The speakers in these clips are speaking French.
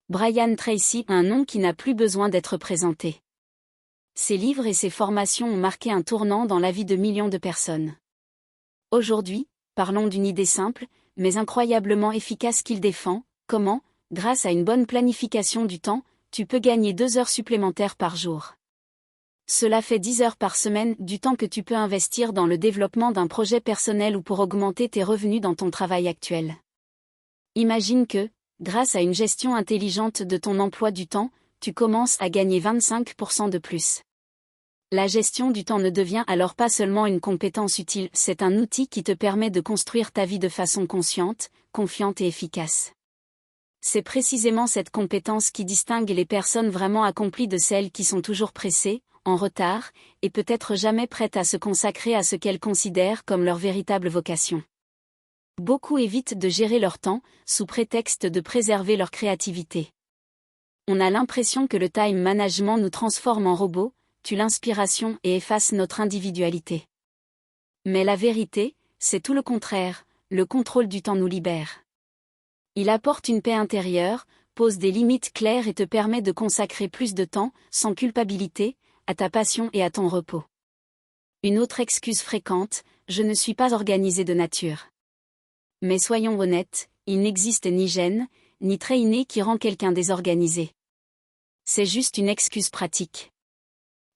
Brian Tracy, un nom qui n'a plus besoin d'être présenté. Ses livres et ses formations ont marqué un tournant dans la vie de millions de personnes. Aujourd'hui, parlons d'une idée simple, mais incroyablement efficace qu'il défend: comment, grâce à une bonne planification du temps, tu peux gagner 2 heures supplémentaires par jour. Cela fait 10 heures par semaine, du temps que tu peux investir dans le développement d'un projet personnel ou pour augmenter tes revenus dans ton travail actuel. Imagine que, grâce à une gestion intelligente de ton emploi du temps, tu commences à gagner 25% de plus. La gestion du temps ne devient alors pas seulement une compétence utile, c'est un outil qui te permet de construire ta vie de façon consciente, confiante et efficace. C'est précisément cette compétence qui distingue les personnes vraiment accomplies de celles qui sont toujours pressées, en retard, et peut-être jamais prêtes à se consacrer à ce qu'elles considèrent comme leur véritable vocation. Beaucoup évitent de gérer leur temps, sous prétexte de préserver leur créativité. On a l'impression que le time management nous transforme en robots, tue l'inspiration et efface notre individualité. Mais la vérité, c'est tout le contraire: le contrôle du temps nous libère. Il apporte une paix intérieure, pose des limites claires et te permet de consacrer plus de temps, sans culpabilité, à ta passion et à ton repos. Une autre excuse fréquente: je ne suis pas organisé de nature. Mais soyons honnêtes, il n'existe ni gène, ni trait inné qui rend quelqu'un désorganisé. C'est juste une excuse pratique.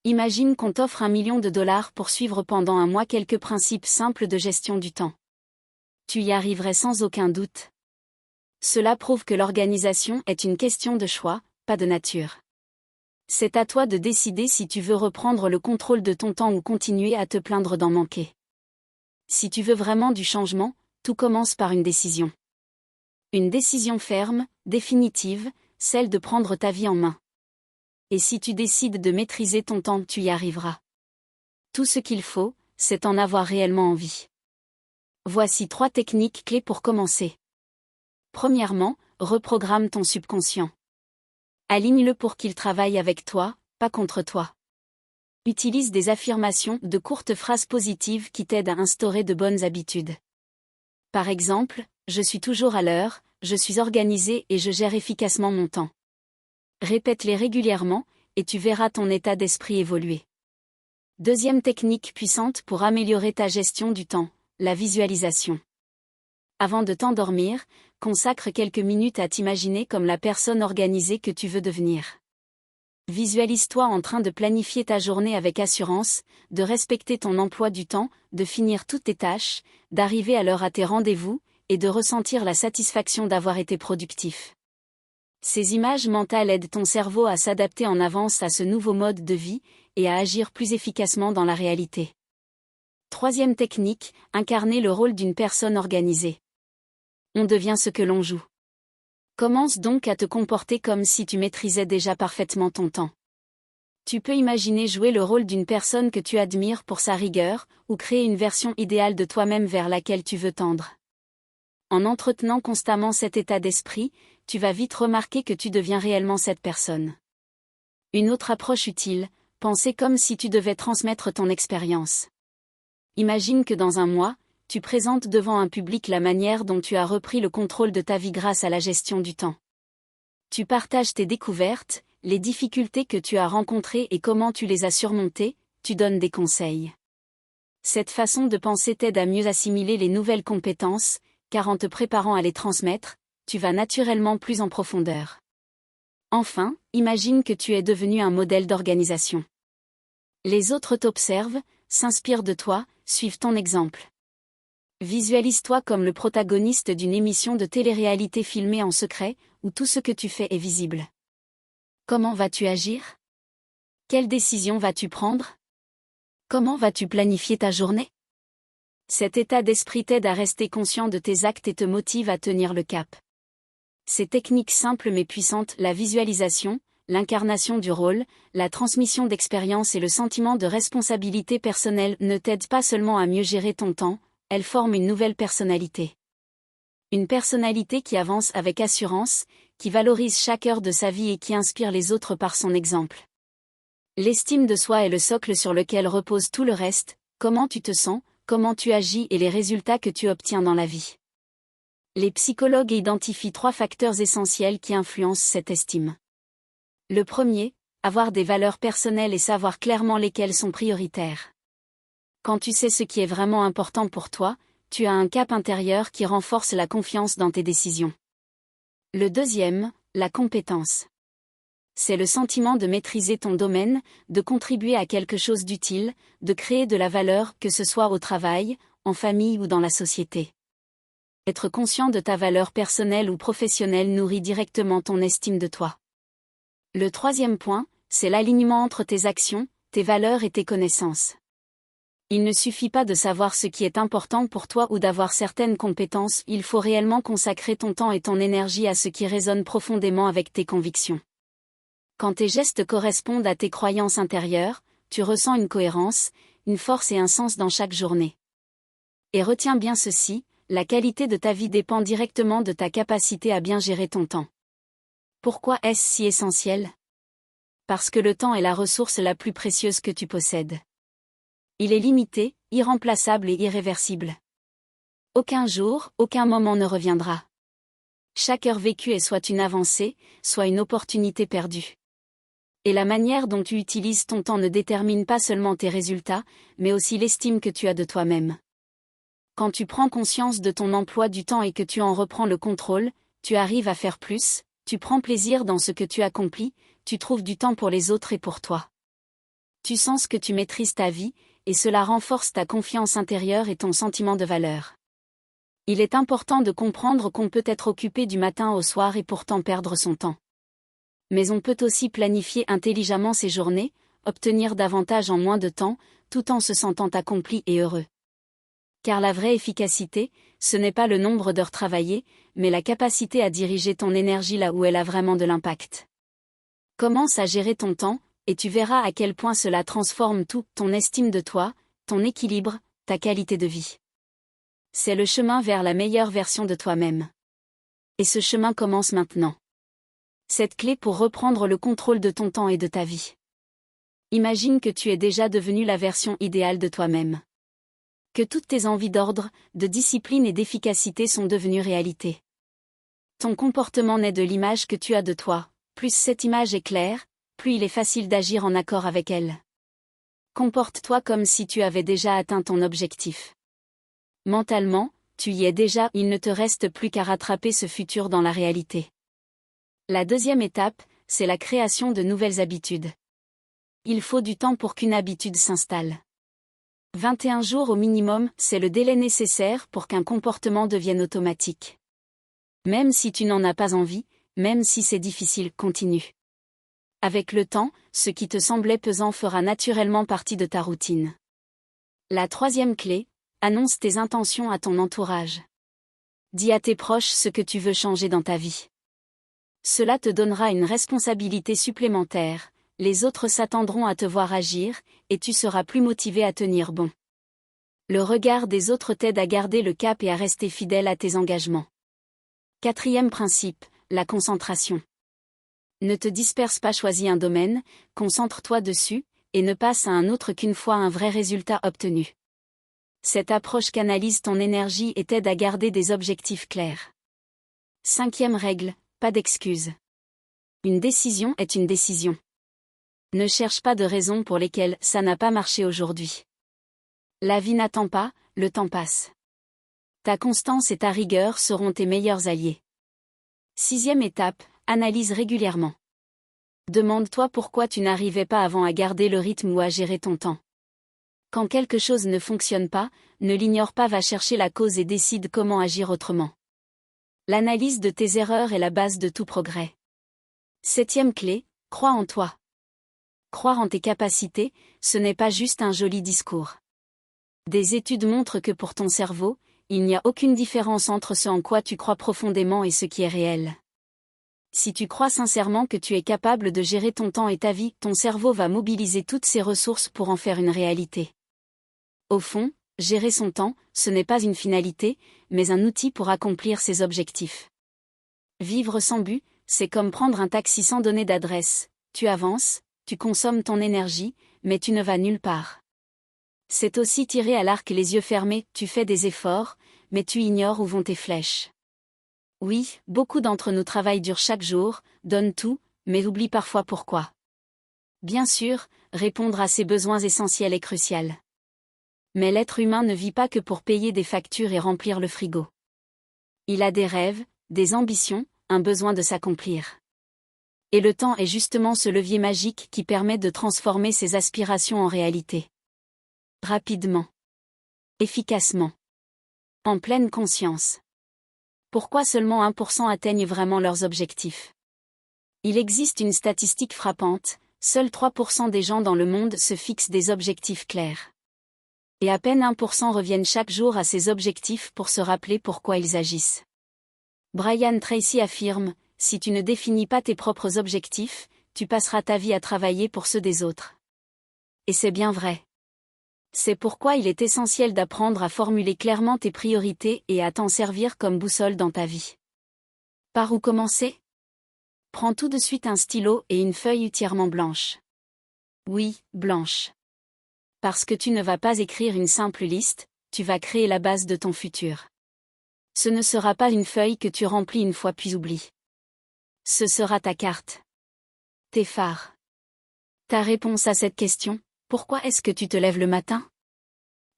Imagine qu'on t'offre $1 million pour suivre pendant un mois quelques principes simples de gestion du temps. Tu y arriverais sans aucun doute. Cela prouve que l'organisation est une question de choix, pas de nature. C'est à toi de décider si tu veux reprendre le contrôle de ton temps ou continuer à te plaindre d'en manquer. Si tu veux vraiment du changement, tout commence par une décision. Une décision ferme, définitive, celle de prendre ta vie en main. Et si tu décides de maîtriser ton temps, tu y arriveras. Tout ce qu'il faut, c'est en avoir réellement envie. Voici 3 techniques clés pour commencer. Premièrement, reprogramme ton subconscient. Aligne-le pour qu'il travaille avec toi, pas contre toi. Utilise des affirmations, de courtes phrases positives qui t'aident à instaurer de bonnes habitudes. Par exemple, je suis toujours à l'heure, je suis organisé et je gère efficacement mon temps. Répète-les régulièrement, et tu verras ton état d'esprit évoluer. Deuxième technique puissante pour améliorer ta gestion du temps: la visualisation. Avant de t'endormir, consacre quelques minutes à t'imaginer comme la personne organisée que tu veux devenir. Visualise-toi en train de planifier ta journée avec assurance, de respecter ton emploi du temps, de finir toutes tes tâches, d'arriver à l'heure à tes rendez-vous, et de ressentir la satisfaction d'avoir été productif. Ces images mentales aident ton cerveau à s'adapter en avance à ce nouveau mode de vie, et à agir plus efficacement dans la réalité. Troisième technique, incarner le rôle d'une personne organisée. On devient ce que l'on joue. Commence donc à te comporter comme si tu maîtrisais déjà parfaitement ton temps. Tu peux imaginer jouer le rôle d'une personne que tu admires pour sa rigueur, ou créer une version idéale de toi-même vers laquelle tu veux tendre. En entretenant constamment cet état d'esprit, tu vas vite remarquer que tu deviens réellement cette personne. Une autre approche utile: penser comme si tu devais transmettre ton expérience. Imagine que dans un mois, tu présentes devant un public la manière dont tu as repris le contrôle de ta vie grâce à la gestion du temps. Tu partages tes découvertes, les difficultés que tu as rencontrées et comment tu les as surmontées, tu donnes des conseils. Cette façon de penser t'aide à mieux assimiler les nouvelles compétences, car en te préparant à les transmettre, tu vas naturellement plus en profondeur. Enfin, imagine que tu es devenu un modèle d'organisation. Les autres t'observent, s'inspirent de toi, suivent ton exemple. Visualise-toi comme le protagoniste d'une émission de télé-réalité filmée en secret, où tout ce que tu fais est visible. Comment vas-tu agir? Quelles décisions vas-tu prendre? Comment vas-tu planifier ta journée? Cet état d'esprit t'aide à rester conscient de tes actes et te motive à tenir le cap. Ces techniques simples mais puissantes, la visualisation, l'incarnation du rôle, la transmission d'expérience et le sentiment de responsabilité personnelle, ne t'aident pas seulement à mieux gérer ton temps, elles forment une nouvelle personnalité. Une personnalité qui avance avec assurance, qui valorise chaque heure de sa vie et qui inspire les autres par son exemple. L'estime de soi est le socle sur lequel repose tout le reste: comment tu te sens, comment tu agis et les résultats que tu obtiens dans la vie. Les psychologues identifient 3 facteurs essentiels qui influencent cette estime. Le premier, avoir des valeurs personnelles et savoir clairement lesquelles sont prioritaires. Quand tu sais ce qui est vraiment important pour toi, tu as un cap intérieur qui renforce la confiance dans tes décisions. Le deuxième, la compétence. C'est le sentiment de maîtriser ton domaine, de contribuer à quelque chose d'utile, de créer de la valeur, que ce soit au travail, en famille ou dans la société. Être conscient de ta valeur personnelle ou professionnelle nourrit directement ton estime de toi. Le troisième point, c'est l'alignement entre tes actions, tes valeurs et tes connaissances. Il ne suffit pas de savoir ce qui est important pour toi ou d'avoir certaines compétences, il faut réellement consacrer ton temps et ton énergie à ce qui résonne profondément avec tes convictions. Quand tes gestes correspondent à tes croyances intérieures, tu ressens une cohérence, une force et un sens dans chaque journée. Et retiens bien ceci, la qualité de ta vie dépend directement de ta capacité à bien gérer ton temps. Pourquoi est-ce si essentiel ? Parce que le temps est la ressource la plus précieuse que tu possèdes. Il est limité, irremplaçable et irréversible. Aucun jour, aucun moment ne reviendra. Chaque heure vécue est soit une avancée, soit une opportunité perdue. Et la manière dont tu utilises ton temps ne détermine pas seulement tes résultats, mais aussi l'estime que tu as de toi-même. Quand tu prends conscience de ton emploi du temps et que tu en reprends le contrôle, tu arrives à faire plus, tu prends plaisir dans ce que tu accomplis, tu trouves du temps pour les autres et pour toi. Tu sens que tu maîtrises ta vie, et cela renforce ta confiance intérieure et ton sentiment de valeur. Il est important de comprendre qu'on peut être occupé du matin au soir et pourtant perdre son temps. Mais on peut aussi planifier intelligemment ses journées, obtenir davantage en moins de temps, tout en se sentant accompli et heureux. Car la vraie efficacité, ce n'est pas le nombre d'heures travaillées, mais la capacité à diriger ton énergie là où elle a vraiment de l'impact. Commence à gérer ton temps, et tu verras à quel point cela transforme tout, ton estime de toi, ton équilibre, ta qualité de vie. C'est le chemin vers la meilleure version de toi-même. Et ce chemin commence maintenant. Cette clé pour reprendre le contrôle de ton temps et de ta vie. Imagine que tu es déjà devenu la version idéale de toi-même. Que toutes tes envies d'ordre, de discipline et d'efficacité sont devenues réalité. Ton comportement naît de l'image que tu as de toi, plus cette image est claire, plus il est facile d'agir en accord avec elle. Comporte-toi comme si tu avais déjà atteint ton objectif. Mentalement, tu y es déjà, il ne te reste plus qu'à rattraper ce futur dans la réalité. La deuxième étape, c'est la création de nouvelles habitudes. Il faut du temps pour qu'une habitude s'installe. 21 jours au minimum, c'est le délai nécessaire pour qu'un comportement devienne automatique. Même si tu n'en as pas envie, même si c'est difficile, continue. Avec le temps, ce qui te semblait pesant fera naturellement partie de ta routine. La troisième clé, annonce tes intentions à ton entourage. Dis à tes proches ce que tu veux changer dans ta vie. Cela te donnera une responsabilité supplémentaire, les autres s'attendront à te voir agir, et tu seras plus motivé à tenir bon. Le regard des autres t'aide à garder le cap et à rester fidèle à tes engagements. Quatrième principe, la concentration. Ne te disperse pas, choisis un domaine, concentre-toi dessus, et ne passe à un autre qu'une fois un vrai résultat obtenu. Cette approche canalise ton énergie et t'aide à garder des objectifs clairs. Cinquième règle, pas d'excuses. Une décision est une décision. Ne cherche pas de raisons pour lesquelles ça n'a pas marché aujourd'hui. La vie n'attend pas, le temps passe. Ta constance et ta rigueur seront tes meilleurs alliés. Sixième étape, analyse régulièrement. Demande-toi pourquoi tu n'arrivais pas avant à garder le rythme ou à gérer ton temps. Quand quelque chose ne fonctionne pas, ne l'ignore pas, va chercher la cause et décide comment agir autrement. L'analyse de tes erreurs est la base de tout progrès. Septième clé, crois en toi. Croire en tes capacités, ce n'est pas juste un joli discours. Des études montrent que pour ton cerveau, il n'y a aucune différence entre ce en quoi tu crois profondément et ce qui est réel. Si tu crois sincèrement que tu es capable de gérer ton temps et ta vie, ton cerveau va mobiliser toutes ses ressources pour en faire une réalité. Au fond, gérer son temps, ce n'est pas une finalité, mais un outil pour accomplir ses objectifs. Vivre sans but, c'est comme prendre un taxi sans donner d'adresse. Tu avances, tu consommes ton énergie, mais tu ne vas nulle part. C'est aussi tirer à l'arc les yeux fermés, tu fais des efforts, mais tu ignores où vont tes flèches. Oui, beaucoup d'entre nous travaillent dur chaque jour, donnent tout, mais oublient parfois pourquoi. Bien sûr, répondre à ses besoins essentiels est crucial. Mais l'être humain ne vit pas que pour payer des factures et remplir le frigo. Il a des rêves, des ambitions, un besoin de s'accomplir. Et le temps est justement ce levier magique qui permet de transformer ses aspirations en réalité. Rapidement. Efficacement. En pleine conscience. Pourquoi seulement 1% atteignent vraiment leurs objectifs? Il existe une statistique frappante, seuls 3% des gens dans le monde se fixent des objectifs clairs. Et à peine 1% reviennent chaque jour à ces objectifs pour se rappeler pourquoi ils agissent. Brian Tracy affirme, si tu ne définis pas tes propres objectifs, tu passeras ta vie à travailler pour ceux des autres. Et c'est bien vrai. C'est pourquoi il est essentiel d'apprendre à formuler clairement tes priorités et à t'en servir comme boussole dans ta vie. Par où commencer? Prends tout de suite un stylo et une feuille entièrement blanche. Oui, blanche. Parce que tu ne vas pas écrire une simple liste, tu vas créer la base de ton futur. Ce ne sera pas une feuille que tu remplis une fois puis oublies. Ce sera ta carte. Tes phares. Ta réponse à cette question, pourquoi est-ce que tu te lèves le matin?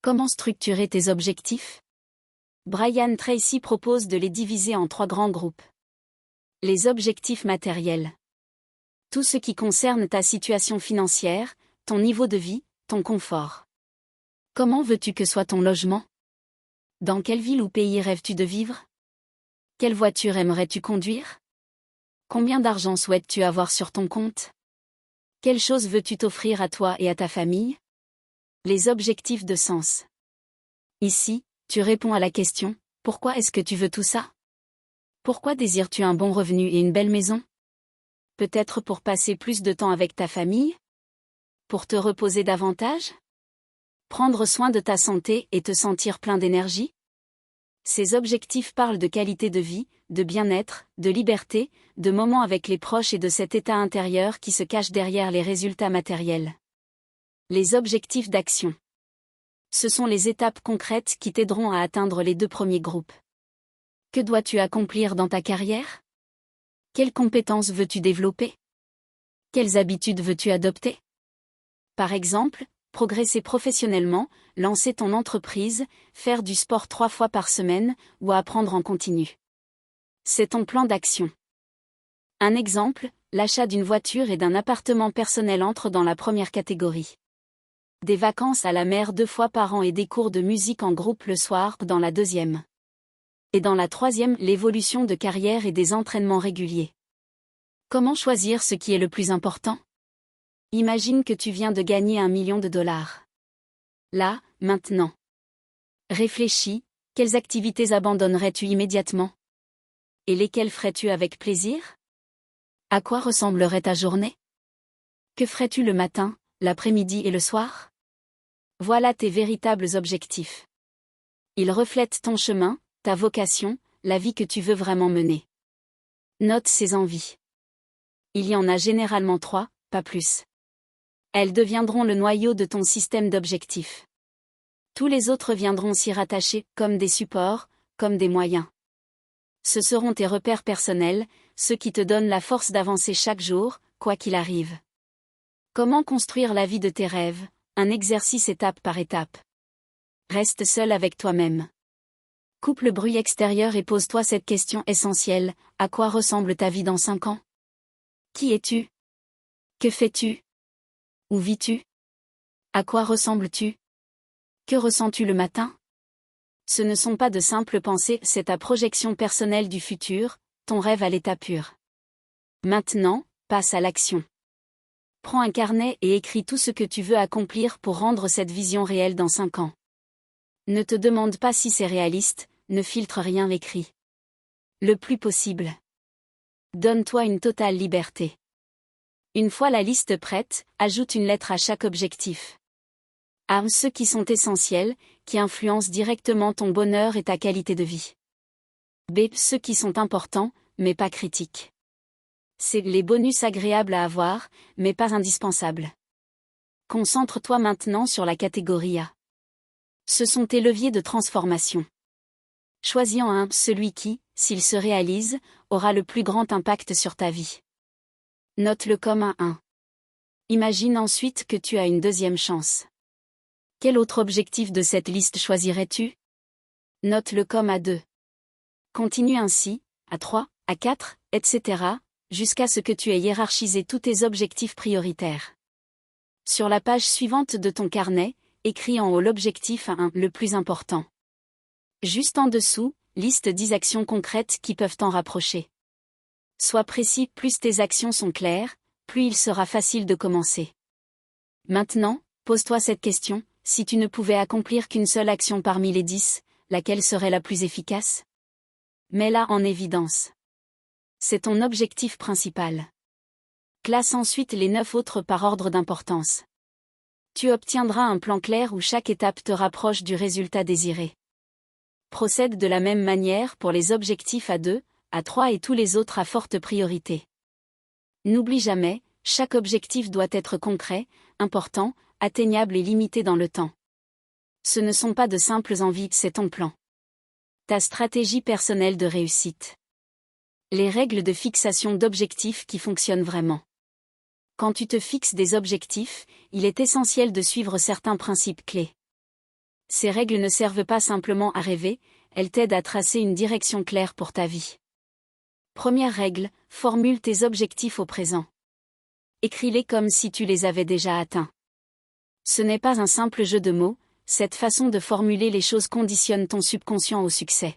Comment structurer tes objectifs? Brian Tracy propose de les diviser en 3 grands groupes. Les objectifs matériels. Tout ce qui concerne ta situation financière, ton niveau de vie, ton confort. Comment veux-tu que soit ton logement? Dans quelle ville ou pays rêves-tu de vivre? Quelle voiture aimerais-tu conduire? Combien d'argent souhaites-tu avoir sur ton compte? Quelles choses veux-tu t'offrir à toi et à ta famille? Les objectifs de sens. Ici, tu réponds à la question, pourquoi est-ce que tu veux tout ça? Pourquoi désires-tu un bon revenu et une belle maison? Peut-être pour passer plus de temps avec ta famille? Pour te reposer davantage? Prendre soin de ta santé et te sentir plein d'énergie? Ces objectifs parlent de qualité de vie, de bien-être, de liberté, de moments avec les proches et de cet état intérieur qui se cache derrière les résultats matériels. Les objectifs d'action. Ce sont les étapes concrètes qui t'aideront à atteindre les 2 premiers groupes. Que dois-tu accomplir dans ta carrière? Quelles compétences veux-tu développer? Quelles habitudes veux-tu adopter? Par exemple, progresser professionnellement, lancer ton entreprise, faire du sport 3 fois par semaine, ou apprendre en continu. C'est ton plan d'action. Un exemple, l'achat d'une voiture et d'un appartement personnel entre dans la première catégorie. Des vacances à la mer 2 fois par an et des cours de musique en groupe le soir dans la deuxième. Et dans la troisième, l'évolution de carrière et des entraînements réguliers. Comment choisir ce qui est le plus important? Imagine que tu viens de gagner $1 million. Là, maintenant. Réfléchis, quelles activités abandonnerais-tu immédiatement? Et lesquelles ferais-tu avec plaisir? À quoi ressemblerait ta journée? Que ferais-tu le matin, l'après-midi et le soir? Voilà tes véritables objectifs. Ils reflètent ton chemin, ta vocation, la vie que tu veux vraiment mener. Note ces envies. Il y en a généralement 3, pas plus. Elles deviendront le noyau de ton système d'objectifs. Tous les autres viendront s'y rattacher, comme des supports, comme des moyens. Ce seront tes repères personnels, ceux qui te donnent la force d'avancer chaque jour, quoi qu'il arrive. Comment construire la vie de tes rêves? Un exercice étape par étape. Reste seul avec toi-même. Coupe le bruit extérieur et pose-toi cette question essentielle, à quoi ressemble ta vie dans 5 ans? Qui es-tu? Que fais-tu? Où vis-tu? À quoi ressembles-tu? Que ressens-tu le matin? Ce ne sont pas de simples pensées, c'est ta projection personnelle du futur, ton rêve à l'état pur. Maintenant, passe à l'action. Prends un carnet et écris tout ce que tu veux accomplir pour rendre cette vision réelle dans 5 ans. Ne te demande pas si c'est réaliste, ne filtre rien écrit. Le plus possible. Donne-toi une totale liberté. Une fois la liste prête, ajoute une lettre à chaque objectif. A. Ceux qui sont essentiels, qui influencent directement ton bonheur et ta qualité de vie. B. Ceux qui sont importants, mais pas critiques. C. Les bonus agréables à avoir, mais pas indispensables. Concentre-toi maintenant sur la catégorie A. Ce sont tes leviers de transformation. Choisis en un, celui qui, s'il se réalise, aura le plus grand impact sur ta vie. Note-le comme un 1. Imagine ensuite que tu as une deuxième chance. Quel autre objectif de cette liste choisirais-tu? Note-le comme à 2. Continue ainsi, à 3, à 4, etc., jusqu'à ce que tu aies hiérarchisé tous tes objectifs prioritaires. Sur la page suivante de ton carnet, écris en haut l'objectif 1, le plus important. Juste en dessous, liste 10 actions concrètes qui peuvent t'en rapprocher. Sois précis, plus tes actions sont claires, plus il sera facile de commencer. Maintenant, pose-toi cette question, si tu ne pouvais accomplir qu'une seule action parmi les 10, laquelle serait la plus efficace? Mets-la en évidence. C'est ton objectif principal. Classe ensuite les 9 autres par ordre d'importance. Tu obtiendras un plan clair où chaque étape te rapproche du résultat désiré. Procède de la même manière pour les objectifs à 2, à 3 et tous les autres à forte priorité. N'oublie jamais, chaque objectif doit être concret, important, atteignable et limité dans le temps. Ce ne sont pas de simples envies, c'est ton plan. Ta stratégie personnelle de réussite. Les règles de fixation d'objectifs qui fonctionnent vraiment. Quand tu te fixes des objectifs, il est essentiel de suivre certains principes clés. Ces règles ne servent pas simplement à rêver, elles t'aident à tracer une direction claire pour ta vie. Première règle, formule tes objectifs au présent. Écris-les comme si tu les avais déjà atteints. Ce n'est pas un simple jeu de mots, cette façon de formuler les choses conditionne ton subconscient au succès.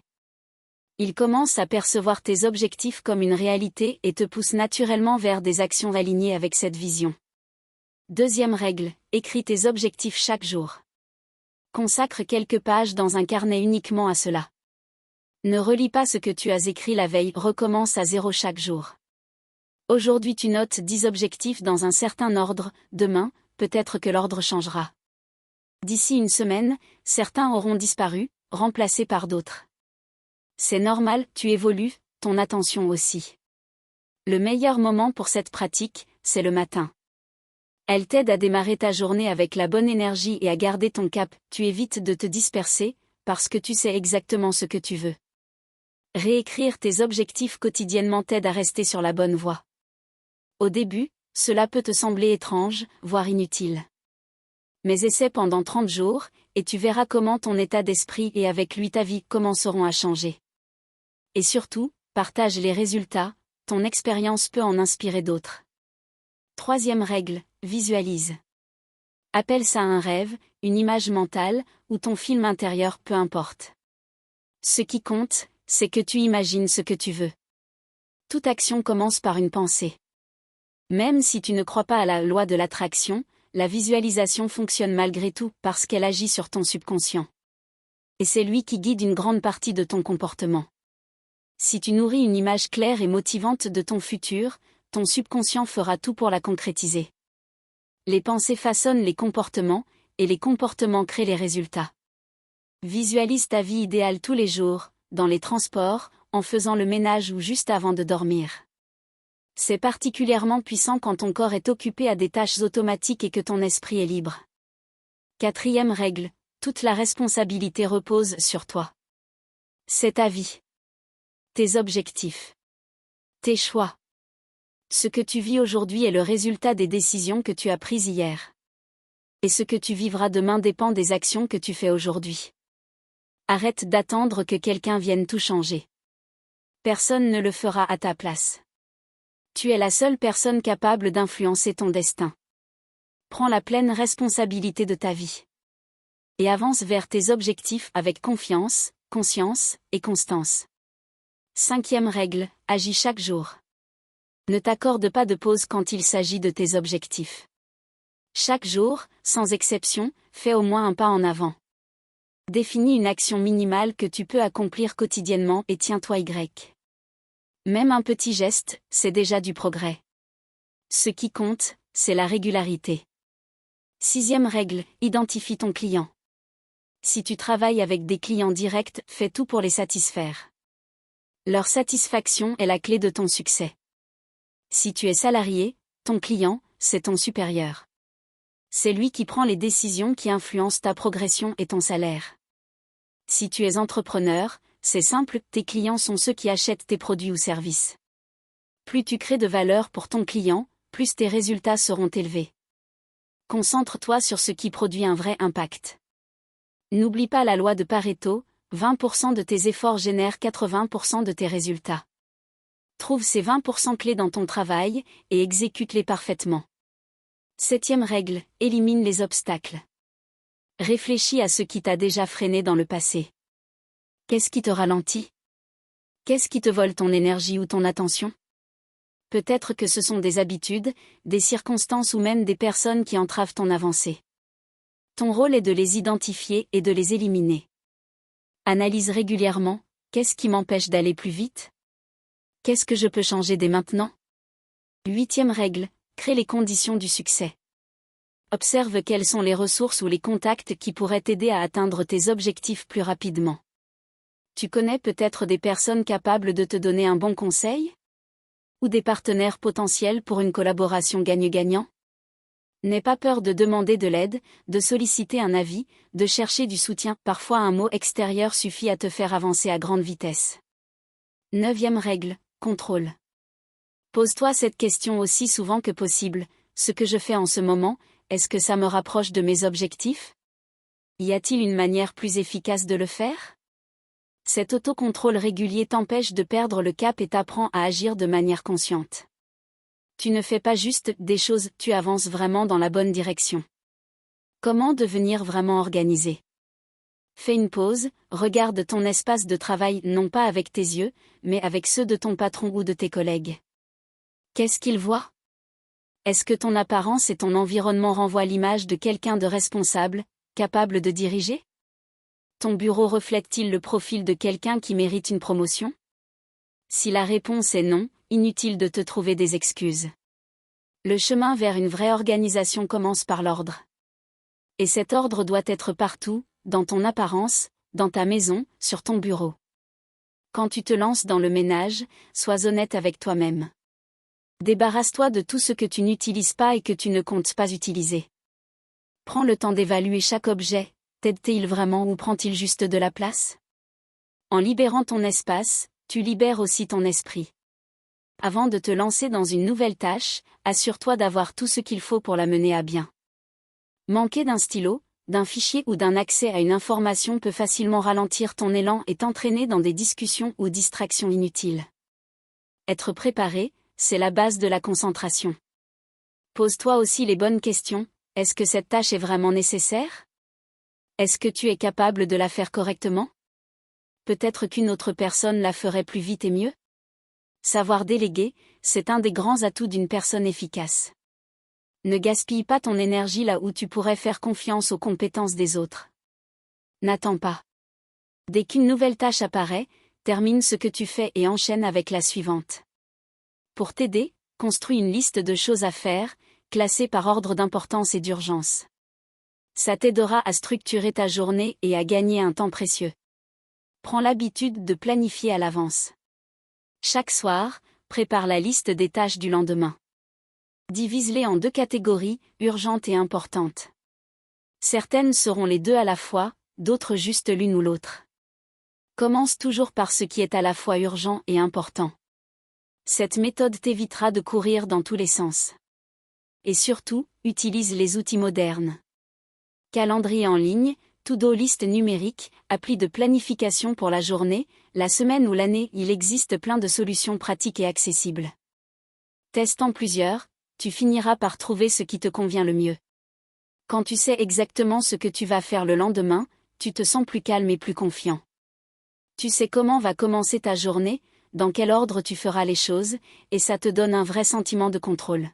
Il commence à percevoir tes objectifs comme une réalité et te pousse naturellement vers des actions alignées avec cette vision. Deuxième règle, écris tes objectifs chaque jour. Consacre quelques pages dans un carnet uniquement à cela. Ne relis pas ce que tu as écrit la veille, recommence à 0 chaque jour. Aujourd'hui tu notes 10 objectifs dans un certain ordre, demain, peut-être que l'ordre changera. D'ici une semaine, certains auront disparu, remplacés par d'autres. C'est normal, tu évolues, ton attention aussi. Le meilleur moment pour cette pratique, c'est le matin. Elle t'aide à démarrer ta journée avec la bonne énergie et à garder ton cap, tu évites de te disperser, parce que tu sais exactement ce que tu veux. Réécrire tes objectifs quotidiennement t'aide à rester sur la bonne voie. Au début, cela peut te sembler étrange, voire inutile. Mais essaie pendant 30 jours, et tu verras comment ton état d'esprit et avec lui ta vie commenceront à changer. Et surtout, partage les résultats, ton expérience peut en inspirer d'autres. Troisième règle, visualise. Appelle ça un rêve, une image mentale, ou ton film intérieur, peu importe. Ce qui compte, c'est que tu imagines ce que tu veux. Toute action commence par une pensée. Même si tu ne crois pas à la loi de l'attraction, la visualisation fonctionne malgré tout parce qu'elle agit sur ton subconscient. Et c'est lui qui guide une grande partie de ton comportement. Si tu nourris une image claire et motivante de ton futur, ton subconscient fera tout pour la concrétiser. Les pensées façonnent les comportements, et les comportements créent les résultats. Visualise ta vie idéale tous les jours, dans les transports, en faisant le ménage ou juste avant de dormir. C'est particulièrement puissant quand ton corps est occupé à des tâches automatiques et que ton esprit est libre. Quatrième règle, toute la responsabilité repose sur toi. C'est ta vie. Tes objectifs. Tes choix. Ce que tu vis aujourd'hui est le résultat des décisions que tu as prises hier. Et ce que tu vivras demain dépend des actions que tu fais aujourd'hui. Arrête d'attendre que quelqu'un vienne tout changer. Personne ne le fera à ta place. Tu es la seule personne capable d'influencer ton destin. Prends la pleine responsabilité de ta vie. Et avance vers tes objectifs avec confiance, conscience et constance. Cinquième règle, agis chaque jour. Ne t'accorde pas de pause quand il s'agit de tes objectifs. Chaque jour, sans exception, fais au moins un pas en avant. Définis une action minimale que tu peux accomplir quotidiennement et tiens-toi Y. Même un petit geste, c'est déjà du progrès. Ce qui compte, c'est la régularité. Sixième règle, identifie ton client. Si tu travailles avec des clients directs, fais tout pour les satisfaire. Leur satisfaction est la clé de ton succès. Si tu es salarié, ton client, c'est ton supérieur. C'est lui qui prend les décisions qui influencent ta progression et ton salaire. Si tu es entrepreneur, c'est simple, tes clients sont ceux qui achètent tes produits ou services. Plus tu crées de valeur pour ton client, plus tes résultats seront élevés. Concentre-toi sur ce qui produit un vrai impact. N'oublie pas la loi de Pareto, 20% de tes efforts génèrent 80% de tes résultats. Trouve ces 20% clés dans ton travail, et exécute-les parfaitement. 7e règle, élimine les obstacles. Réfléchis à ce qui t'a déjà freiné dans le passé. Qu'est-ce qui te ralentit? Qu'est-ce qui te vole ton énergie ou ton attention? Peut-être que ce sont des habitudes, des circonstances ou même des personnes qui entravent ton avancée. Ton rôle est de les identifier et de les éliminer. Analyse régulièrement, qu'est-ce qui m'empêche d'aller plus vite? Qu'est-ce que je peux changer dès maintenant? 8e règle, crée les conditions du succès. Observe quelles sont les ressources ou les contacts qui pourraient t'aider à atteindre tes objectifs plus rapidement. Tu connais peut-être des personnes capables de te donner un bon conseil? Ou des partenaires potentiels pour une collaboration gagne-gagnant? N'aie pas peur de demander de l'aide, de solliciter un avis, de chercher du soutien. Parfois un mot extérieur suffit à te faire avancer à grande vitesse. 9e règle, contrôle. Pose-toi cette question aussi souvent que possible. Ce que je fais en ce moment, est-ce que ça me rapproche de mes objectifs? Y a-t-il une manière plus efficace de le faire? Cet autocontrôle régulier t'empêche de perdre le cap et t'apprend à agir de manière consciente. Tu ne fais pas juste des choses, tu avances vraiment dans la bonne direction. Comment devenir vraiment organisé? Fais une pause, regarde ton espace de travail non pas avec tes yeux, mais avec ceux de ton patron ou de tes collègues. Qu'est-ce qu'ils voient? Est-ce que ton apparence et ton environnement renvoient l'image de quelqu'un de responsable, capable de diriger? Ton bureau reflète-t-il le profil de quelqu'un qui mérite une promotion? Si la réponse est non, inutile de te trouver des excuses. Le chemin vers une vraie organisation commence par l'ordre. Et cet ordre doit être partout, dans ton apparence, dans ta maison, sur ton bureau. Quand tu te lances dans le ménage, sois honnête avec toi-même. Débarrasse-toi de tout ce que tu n'utilises pas et que tu ne comptes pas utiliser. Prends le temps d'évaluer chaque objet. T'aide-t-il vraiment ou prend-il juste de la place? En libérant ton espace, tu libères aussi ton esprit. Avant de te lancer dans une nouvelle tâche, assure-toi d'avoir tout ce qu'il faut pour la mener à bien. Manquer d'un stylo, d'un fichier ou d'un accès à une information peut facilement ralentir ton élan et t'entraîner dans des discussions ou distractions inutiles. Être préparé, c'est la base de la concentration. Pose-toi aussi les bonnes questions. Est-ce que cette tâche est vraiment nécessaire? Est-ce que tu es capable de la faire correctement? Peut-être qu'une autre personne la ferait plus vite et mieux? Savoir déléguer, c'est un des grands atouts d'une personne efficace. Ne gaspille pas ton énergie là où tu pourrais faire confiance aux compétences des autres. N'attends pas. Dès qu'une nouvelle tâche apparaît, termine ce que tu fais et enchaîne avec la suivante. Pour t'aider, construis une liste de choses à faire, classée par ordre d'importance et d'urgence. Ça t'aidera à structurer ta journée et à gagner un temps précieux. Prends l'habitude de planifier à l'avance. Chaque soir, prépare la liste des tâches du lendemain. Divise-les en 2 catégories, urgentes et importantes. Certaines seront les 2 à la fois, d'autres juste l'une ou l'autre. Commence toujours par ce qui est à la fois urgent et important. Cette méthode t'évitera de courir dans tous les sens. Et surtout, utilise les outils modernes. Calendrier en ligne, to-do list numérique, appli de planification pour la journée, la semaine ou l'année, il existe plein de solutions pratiques et accessibles. Testant plusieurs, tu finiras par trouver ce qui te convient le mieux. Quand tu sais exactement ce que tu vas faire le lendemain, tu te sens plus calme et plus confiant. Tu sais comment va commencer ta journée, dans quel ordre tu feras les choses, et ça te donne un vrai sentiment de contrôle.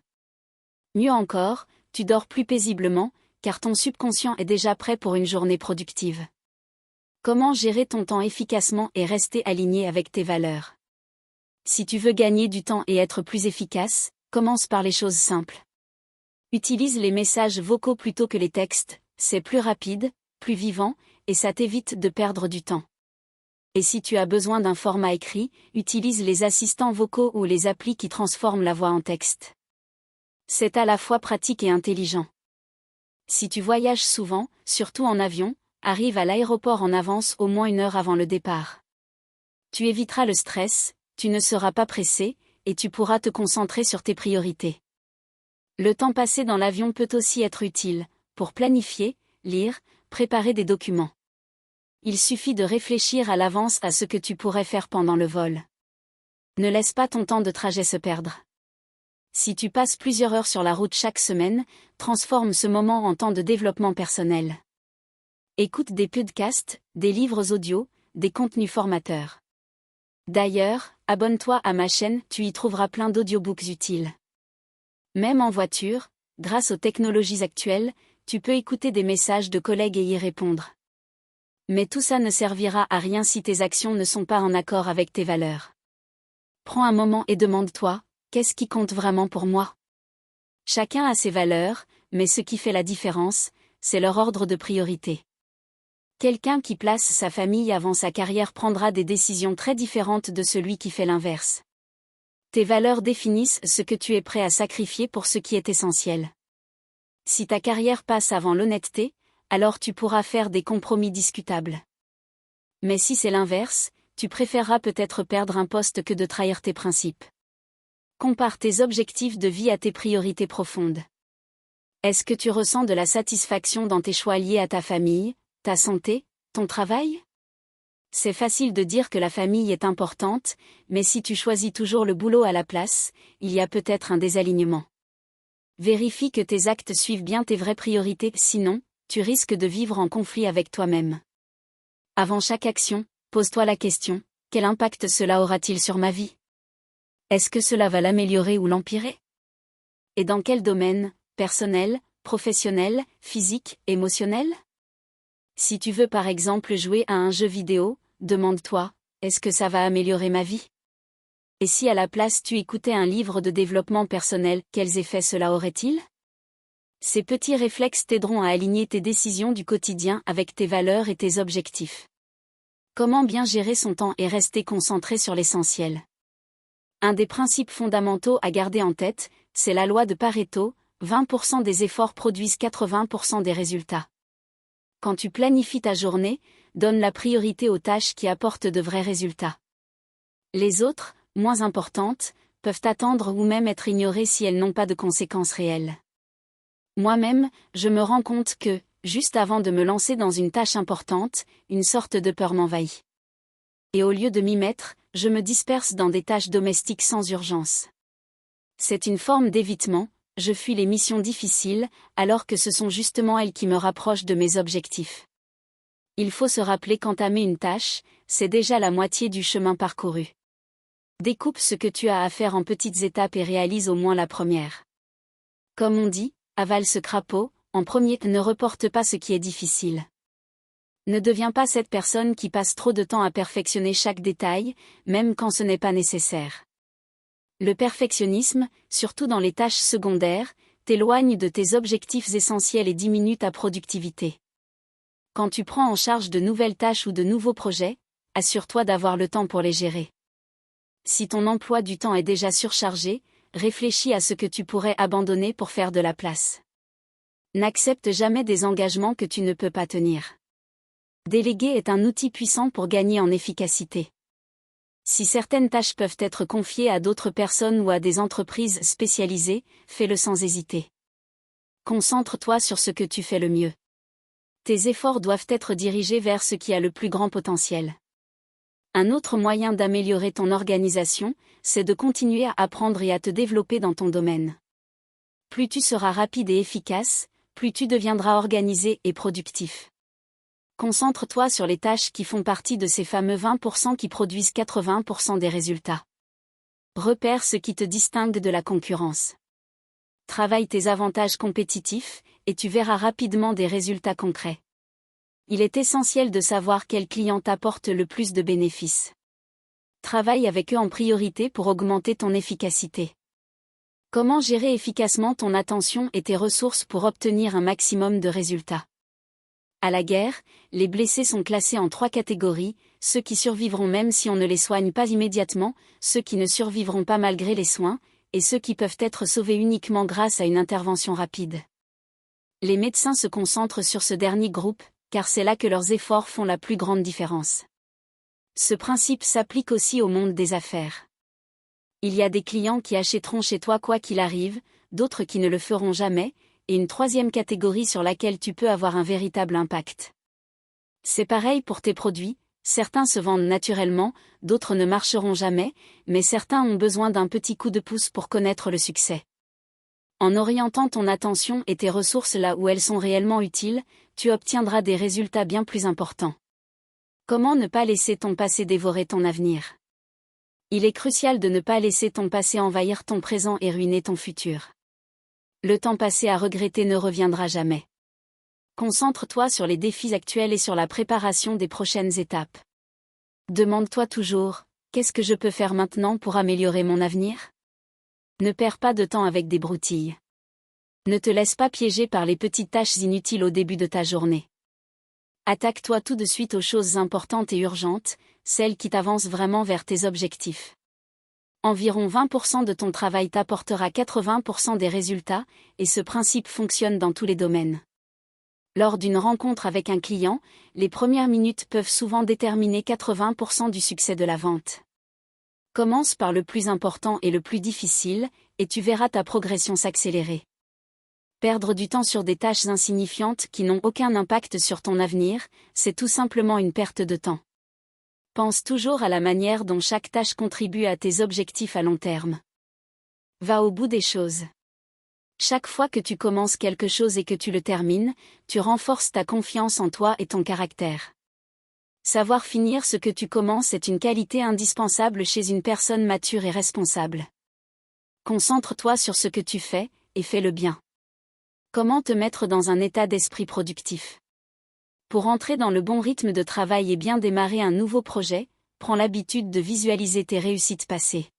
Mieux encore, tu dors plus paisiblement, car ton subconscient est déjà prêt pour une journée productive. Comment gérer ton temps efficacement et rester aligné avec tes valeurs? Si tu veux gagner du temps et être plus efficace, commence par les choses simples. Utilise les messages vocaux plutôt que les textes, c'est plus rapide, plus vivant, et ça t'évite de perdre du temps. Et si tu as besoin d'un format écrit, utilise les assistants vocaux ou les applis qui transforment la voix en texte. C'est à la fois pratique et intelligent. Si tu voyages souvent, surtout en avion, arrive à l'aéroport en avance au moins 1 heure avant le départ. Tu éviteras le stress, tu ne seras pas pressé, et tu pourras te concentrer sur tes priorités. Le temps passé dans l'avion peut aussi être utile, pour planifier, lire, préparer des documents. Il suffit de réfléchir à l'avance à ce que tu pourrais faire pendant le vol. Ne laisse pas ton temps de trajet se perdre. Si tu passes plusieurs heures sur la route chaque semaine, transforme ce moment en temps de développement personnel. Écoute des podcasts, des livres audio, des contenus formateurs. D'ailleurs, abonne-toi à ma chaîne, tu y trouveras plein d'audiobooks utiles. Même en voiture, grâce aux technologies actuelles, tu peux écouter des messages de collègues et y répondre. Mais tout ça ne servira à rien si tes actions ne sont pas en accord avec tes valeurs. Prends un moment et demande-toi, qu'est-ce qui compte vraiment pour moi? Chacun a ses valeurs, mais ce qui fait la différence, c'est leur ordre de priorité. Quelqu'un qui place sa famille avant sa carrière prendra des décisions très différentes de celui qui fait l'inverse. Tes valeurs définissent ce que tu es prêt à sacrifier pour ce qui est essentiel. Si ta carrière passe avant l'honnêteté, alors tu pourras faire des compromis discutables. Mais si c'est l'inverse, tu préféreras peut-être perdre un poste que de trahir tes principes. Compare tes objectifs de vie à tes priorités profondes. Est-ce que tu ressens de la satisfaction dans tes choix liés à ta famille, ta santé, ton travail? C'est facile de dire que la famille est importante, mais si tu choisis toujours le boulot à la place, il y a peut-être un désalignement. Vérifie que tes actes suivent bien tes vraies priorités, sinon, tu risques de vivre en conflit avec toi-même. Avant chaque action, pose-toi la question, quel impact cela aura-t-il sur ma vie? Est-ce que cela va l'améliorer ou l'empirer? Et dans quel domaine, personnel, professionnel, physique, émotionnel? Si tu veux par exemple jouer à un jeu vidéo, demande-toi, est-ce que ça va améliorer ma vie? Et si à la place tu écoutais un livre de développement personnel, quels effets cela aurait-il? Ces petits réflexes t'aideront à aligner tes décisions du quotidien avec tes valeurs et tes objectifs. Comment bien gérer son temps et rester concentré sur l'essentiel? Un des principes fondamentaux à garder en tête, c'est la loi de Pareto, 20% des efforts produisent 80% des résultats. Quand tu planifies ta journée, donne la priorité aux tâches qui apportent de vrais résultats. Les autres, moins importantes, peuvent attendre ou même être ignorées si elles n'ont pas de conséquences réelles. Moi-même, je me rends compte que, juste avant de me lancer dans une tâche importante, une sorte de peur m'envahit. Et au lieu de m'y mettre, je me disperse dans des tâches domestiques sans urgence. C'est une forme d'évitement, je fuis les missions difficiles, alors que ce sont justement elles qui me rapprochent de mes objectifs. Il faut se rappeler qu'entamer une tâche, c'est déjà la moitié du chemin parcouru. Découpe ce que tu as à faire en petites étapes et réalise au moins la première. Comme on dit, avale ce crapaud, en premier, ne reporte pas ce qui est difficile. Ne deviens pas cette personne qui passe trop de temps à perfectionner chaque détail, même quand ce n'est pas nécessaire. Le perfectionnisme, surtout dans les tâches secondaires, t'éloigne de tes objectifs essentiels et diminue ta productivité. Quand tu prends en charge de nouvelles tâches ou de nouveaux projets, assure-toi d'avoir le temps pour les gérer. Si ton emploi du temps est déjà surchargé, réfléchis à ce que tu pourrais abandonner pour faire de la place. N'accepte jamais des engagements que tu ne peux pas tenir. Déléguer est un outil puissant pour gagner en efficacité. Si certaines tâches peuvent être confiées à d'autres personnes ou à des entreprises spécialisées, fais-le sans hésiter. Concentre-toi sur ce que tu fais le mieux. Tes efforts doivent être dirigés vers ce qui a le plus grand potentiel. Un autre moyen d'améliorer ton organisation, c'est de continuer à apprendre et à te développer dans ton domaine. Plus tu seras rapide et efficace, plus tu deviendras organisé et productif. Concentre-toi sur les tâches qui font partie de ces fameux 20% qui produisent 80% des résultats. Repère ce qui te distingue de la concurrence. Travaille tes avantages compétitifs, et tu verras rapidement des résultats concrets. Il est essentiel de savoir quels clients t'apportent le plus de bénéfices. Travaille avec eux en priorité pour augmenter ton efficacité. Comment gérer efficacement ton attention et tes ressources pour obtenir un maximum de résultats? À la guerre, les blessés sont classés en 3 catégories, ceux qui survivront même si on ne les soigne pas immédiatement, ceux qui ne survivront pas malgré les soins, et ceux qui peuvent être sauvés uniquement grâce à une intervention rapide. Les médecins se concentrent sur ce dernier groupe, car c'est là que leurs efforts font la plus grande différence. Ce principe s'applique aussi au monde des affaires. Il y a des clients qui achèteront chez toi quoi qu'il arrive, d'autres qui ne le feront jamais, et une troisième catégorie sur laquelle tu peux avoir un véritable impact. C'est pareil pour tes produits, certains se vendent naturellement, d'autres ne marcheront jamais, mais certains ont besoin d'un petit coup de pouce pour connaître le succès. En orientant ton attention et tes ressources là où elles sont réellement utiles, tu obtiendras des résultats bien plus importants. Comment ne pas laisser ton passé dévorer ton avenir? Il est crucial de ne pas laisser ton passé envahir ton présent et ruiner ton futur. Le temps passé à regretter ne reviendra jamais. Concentre-toi sur les défis actuels et sur la préparation des prochaines étapes. Demande-toi toujours, qu'est-ce que je peux faire maintenant pour améliorer mon avenir? Ne perds pas de temps avec des broutilles. Ne te laisse pas piéger par les petites tâches inutiles au début de ta journée. Attaque-toi tout de suite aux choses importantes et urgentes, celles qui t'avancent vraiment vers tes objectifs. Environ 20% de ton travail t'apportera 80% des résultats, et ce principe fonctionne dans tous les domaines. Lors d'une rencontre avec un client, les premières minutes peuvent souvent déterminer 80% du succès de la vente. Commence par le plus important et le plus difficile, et tu verras ta progression s'accélérer. Perdre du temps sur des tâches insignifiantes qui n'ont aucun impact sur ton avenir, c'est tout simplement une perte de temps. Pense toujours à la manière dont chaque tâche contribue à tes objectifs à long terme. Va au bout des choses. Chaque fois que tu commences quelque chose et que tu le termines, tu renforces ta confiance en toi et ton caractère. Savoir finir ce que tu commences est une qualité indispensable chez une personne mature et responsable. Concentre-toi sur ce que tu fais, et fais-le bien. Comment te mettre dans un état d'esprit productif? Pour entrer dans le bon rythme de travail et bien démarrer un nouveau projet, prends l'habitude de visualiser tes réussites passées.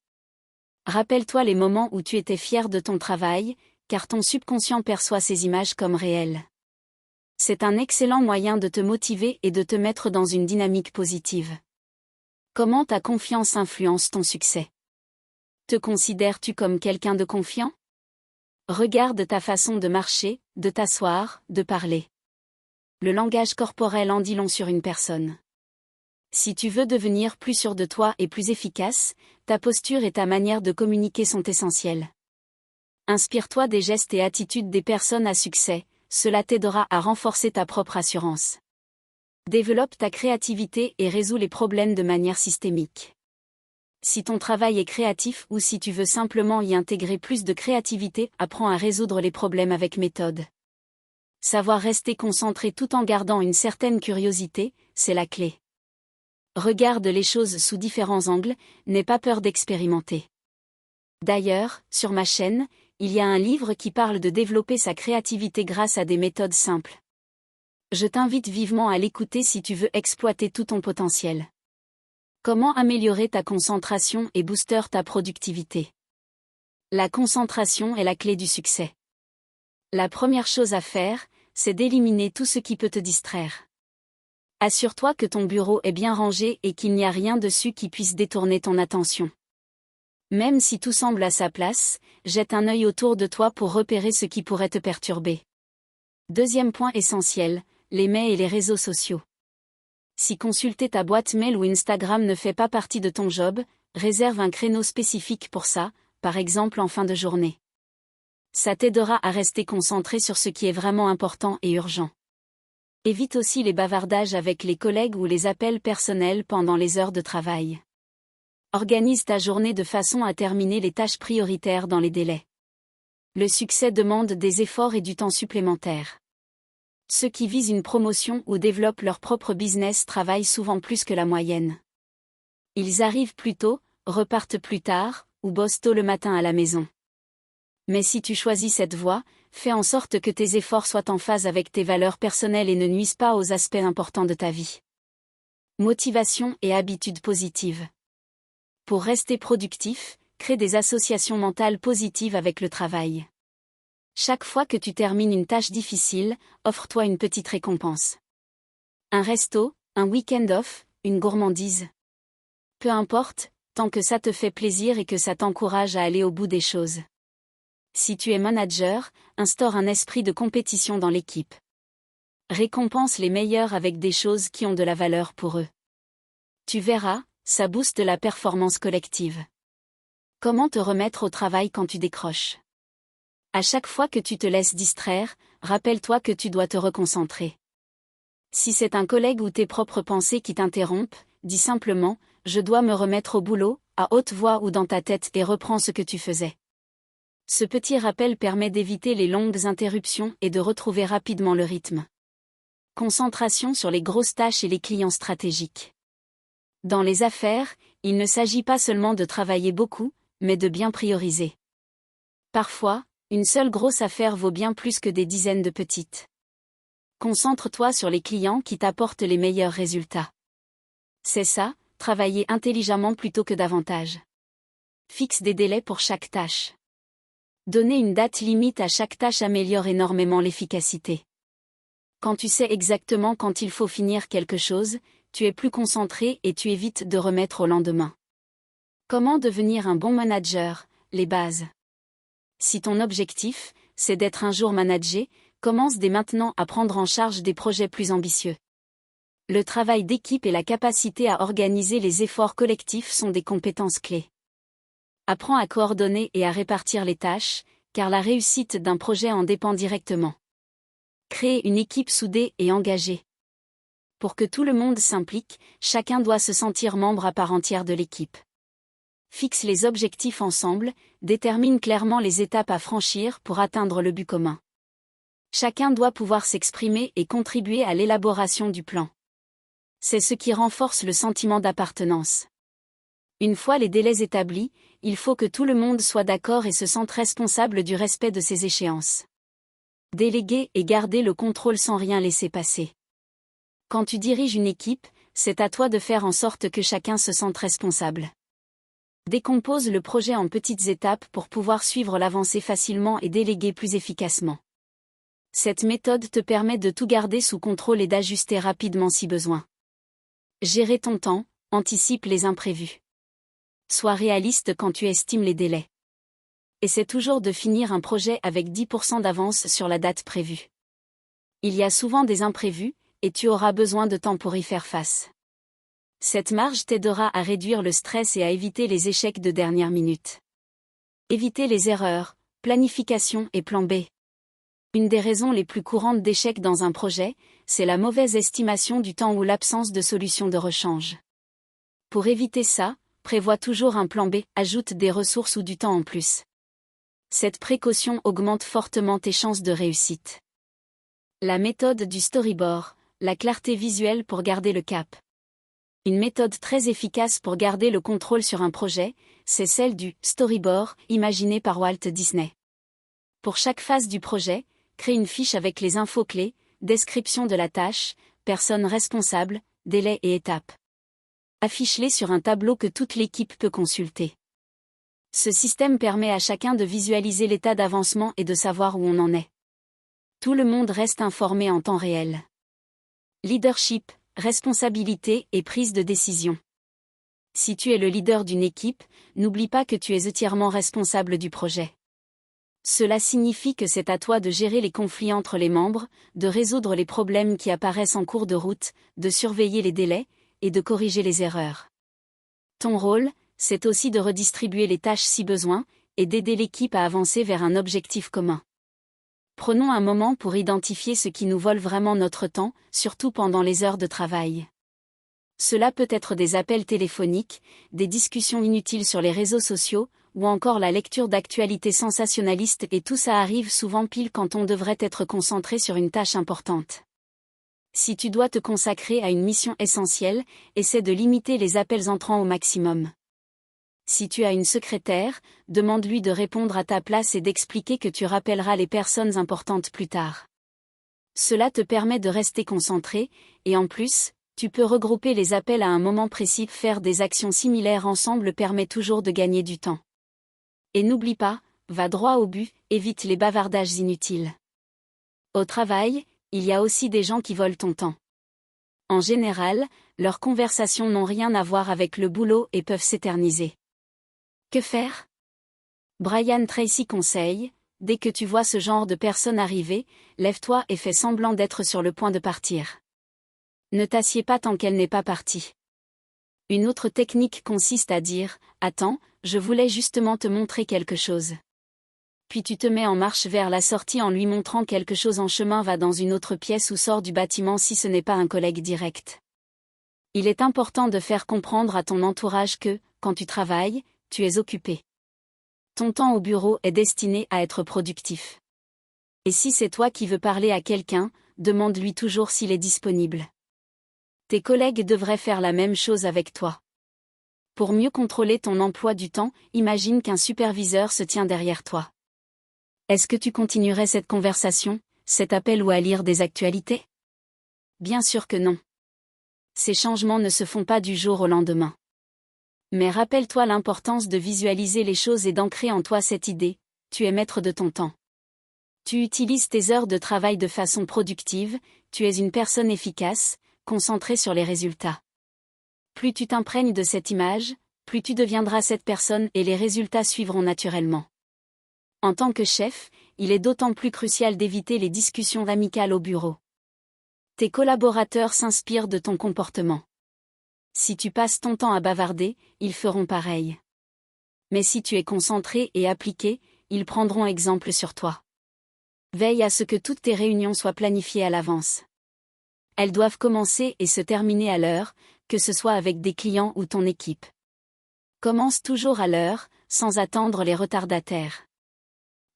Rappelle-toi les moments où tu étais fier de ton travail, car ton subconscient perçoit ces images comme réelles. C'est un excellent moyen de te motiver et de te mettre dans une dynamique positive. Comment ta confiance influence ton succès? Te considères-tu comme quelqu'un de confiant? Regarde ta façon de marcher, de t'asseoir, de parler. Le langage corporel en dit long sur une personne. Si tu veux devenir plus sûr de toi et plus efficace, ta posture et ta manière de communiquer sont essentielles. Inspire-toi des gestes et attitudes des personnes à succès, cela t'aidera à renforcer ta propre assurance. Développe ta créativité et résous les problèmes de manière systémique. Si ton travail est créatif ou si tu veux simplement y intégrer plus de créativité, apprends à résoudre les problèmes avec méthode. Savoir rester concentré tout en gardant une certaine curiosité, c'est la clé. Regarde les choses sous différents angles, n'aie pas peur d'expérimenter. D'ailleurs, sur ma chaîne, il y a un livre qui parle de développer sa créativité grâce à des méthodes simples. Je t'invite vivement à l'écouter si tu veux exploiter tout ton potentiel. Comment améliorer ta concentration et booster ta productivité? La concentration est la clé du succès. La première chose à faire, c'est d'éliminer tout ce qui peut te distraire. Assure-toi que ton bureau est bien rangé et qu'il n'y a rien dessus qui puisse détourner ton attention. Même si tout semble à sa place, jette un œil autour de toi pour repérer ce qui pourrait te perturber. Deuxième point essentiel, les mails et les réseaux sociaux. Si consulter ta boîte mail ou Instagram ne fait pas partie de ton job, réserve un créneau spécifique pour ça, par exemple en fin de journée. Ça t'aidera à rester concentré sur ce qui est vraiment important et urgent. Évite aussi les bavardages avec les collègues ou les appels personnels pendant les heures de travail. Organise ta journée de façon à terminer les tâches prioritaires dans les délais. Le succès demande des efforts et du temps supplémentaires. Ceux qui visent une promotion ou développent leur propre business travaillent souvent plus que la moyenne. Ils arrivent plus tôt, repartent plus tard, ou bossent tôt le matin à la maison. Mais si tu choisis cette voie, fais en sorte que tes efforts soient en phase avec tes valeurs personnelles et ne nuisent pas aux aspects importants de ta vie. Motivation et habitudes positives. Pour rester productif, crée des associations mentales positives avec le travail. Chaque fois que tu termines une tâche difficile, offre-toi une petite récompense. Un resto, un week-end off, une gourmandise. Peu importe, tant que ça te fait plaisir et que ça t'encourage à aller au bout des choses. Si tu es manager, instaure un esprit de compétition dans l'équipe. Récompense les meilleurs avec des choses qui ont de la valeur pour eux. Tu verras, ça booste la performance collective. Comment te remettre au travail quand tu décroches? À chaque fois que tu te laisses distraire, rappelle-toi que tu dois te reconcentrer. Si c'est un collègue ou tes propres pensées qui t'interrompent, dis simplement « Je dois me remettre au boulot » à haute voix ou dans ta tête et reprends ce que tu faisais. Ce petit rappel permet d'éviter les longues interruptions et de retrouver rapidement le rythme. Concentration sur les grosses tâches et les clients stratégiques. Dans les affaires, il ne s'agit pas seulement de travailler beaucoup, mais de bien prioriser. Parfois, une seule grosse affaire vaut bien plus que des dizaines de petites. Concentre-toi sur les clients qui t'apportent les meilleurs résultats. C'est ça, travailler intelligemment plutôt que davantage. Fixe des délais pour chaque tâche. Donner une date limite à chaque tâche améliore énormément l'efficacité. Quand tu sais exactement quand il faut finir quelque chose, tu es plus concentré et tu évites de remettre au lendemain. Comment devenir un bon manager? Les bases. Si ton objectif, c'est d'être un jour managé, commence dès maintenant à prendre en charge des projets plus ambitieux. Le travail d'équipe et la capacité à organiser les efforts collectifs sont des compétences clés. Apprends à coordonner et à répartir les tâches, car la réussite d'un projet en dépend directement. Créer une équipe soudée et engagée. Pour que tout le monde s'implique, chacun doit se sentir membre à part entière de l'équipe. Fixe les objectifs ensemble, détermine clairement les étapes à franchir pour atteindre le but commun. Chacun doit pouvoir s'exprimer et contribuer à l'élaboration du plan. C'est ce qui renforce le sentiment d'appartenance. Une fois les délais établis, il faut que tout le monde soit d'accord et se sente responsable du respect de ces échéances. Déléguer et garder le contrôle sans rien laisser passer. Quand tu diriges une équipe, c'est à toi de faire en sorte que chacun se sente responsable. Décompose le projet en petites étapes pour pouvoir suivre l'avancée facilement et déléguer plus efficacement. Cette méthode te permet de tout garder sous contrôle et d'ajuster rapidement si besoin. Gérer ton temps, anticipe les imprévus. Sois réaliste quand tu estimes les délais. Essaie toujours de finir un projet avec 10% d'avance sur la date prévue. Il y a souvent des imprévus, et tu auras besoin de temps pour y faire face. Cette marge t'aidera à réduire le stress et à éviter les échecs de dernière minute. Éviter les erreurs, planification et plan B. Une des raisons les plus courantes d'échec dans un projet, c'est la mauvaise estimation du temps ou l'absence de solution de rechange. Pour éviter ça, prévois toujours un plan B, ajoute des ressources ou du temps en plus. Cette précaution augmente fortement tes chances de réussite. La méthode du storyboard, la clarté visuelle pour garder le cap. Une méthode très efficace pour garder le contrôle sur un projet, c'est celle du storyboard, imaginé par Walt Disney. Pour chaque phase du projet, crée une fiche avec les infos clés, description de la tâche, personne responsable, délai et étapes. Affiche-les sur un tableau que toute l'équipe peut consulter. Ce système permet à chacun de visualiser l'état d'avancement et de savoir où on en est. Tout le monde reste informé en temps réel. Leadership, responsabilité et prise de décision. Si tu es le leader d'une équipe, n'oublie pas que tu es entièrement responsable du projet. Cela signifie que c'est à toi de gérer les conflits entre les membres, de résoudre les problèmes qui apparaissent en cours de route, de surveiller les délais, et de corriger les erreurs. Ton rôle, c'est aussi de redistribuer les tâches si besoin, et d'aider l'équipe à avancer vers un objectif commun. Prenons un moment pour identifier ce qui nous vole vraiment notre temps, surtout pendant les heures de travail. Cela peut être des appels téléphoniques, des discussions inutiles sur les réseaux sociaux, ou encore la lecture d'actualités sensationnalistes, et tout ça arrive souvent pile quand on devrait être concentré sur une tâche importante. Si tu dois te consacrer à une mission essentielle, essaie de limiter les appels entrants au maximum. Si tu as une secrétaire, demande-lui de répondre à ta place et d'expliquer que tu rappelleras les personnes importantes plus tard. Cela te permet de rester concentré, et en plus, tu peux regrouper les appels à un moment précis. Faire des actions similaires ensemble permet toujours de gagner du temps. Et n'oublie pas, va droit au but, évite les bavardages inutiles. Au travail, il y a aussi des gens qui volent ton temps. En général, leurs conversations n'ont rien à voir avec le boulot et peuvent s'éterniser. Que faire? Brian Tracy conseille, dès que tu vois ce genre de personne arriver, lève-toi et fais semblant d'être sur le point de partir. Ne t'assieds pas tant qu'elle n'est pas partie. Une autre technique consiste à dire « Attends, je voulais justement te montrer quelque chose ». Puis tu te mets en marche vers la sortie en lui montrant quelque chose en chemin, va dans une autre pièce ou sort du bâtiment si ce n'est pas un collègue direct. Il est important de faire comprendre à ton entourage que, quand tu travailles, tu es occupé. Ton temps au bureau est destiné à être productif. Et si c'est toi qui veux parler à quelqu'un, demande-lui toujours s'il est disponible. Tes collègues devraient faire la même chose avec toi. Pour mieux contrôler ton emploi du temps, imagine qu'un superviseur se tient derrière toi. Est-ce que tu continuerais cette conversation, cet appel ou à lire des actualités? Bien sûr que non. Ces changements ne se font pas du jour au lendemain. Mais rappelle-toi l'importance de visualiser les choses et d'ancrer en toi cette idée, tu es maître de ton temps. Tu utilises tes heures de travail de façon productive, tu es une personne efficace, concentrée sur les résultats. Plus tu t'imprègnes de cette image, plus tu deviendras cette personne et les résultats suivront naturellement. En tant que chef, il est d'autant plus crucial d'éviter les discussions amicales au bureau. Tes collaborateurs s'inspirent de ton comportement. Si tu passes ton temps à bavarder, ils feront pareil. Mais si tu es concentré et appliqué, ils prendront exemple sur toi. Veille à ce que toutes tes réunions soient planifiées à l'avance. Elles doivent commencer et se terminer à l'heure, que ce soit avec des clients ou ton équipe. Commence toujours à l'heure, sans attendre les retardataires.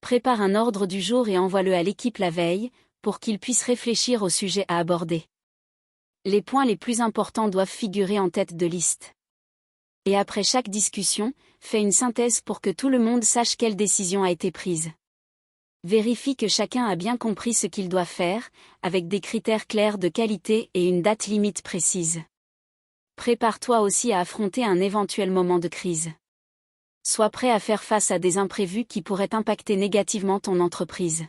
Prépare un ordre du jour et envoie-le à l'équipe la veille, pour qu'ils puissent réfléchir au sujet à aborder. Les points les plus importants doivent figurer en tête de liste. Et après chaque discussion, fais une synthèse pour que tout le monde sache quelle décision a été prise. Vérifie que chacun a bien compris ce qu'il doit faire, avec des critères clairs de qualité et une date limite précise. Prépare-toi aussi à affronter un éventuel moment de crise. Sois prêt à faire face à des imprévus qui pourraient impacter négativement ton entreprise.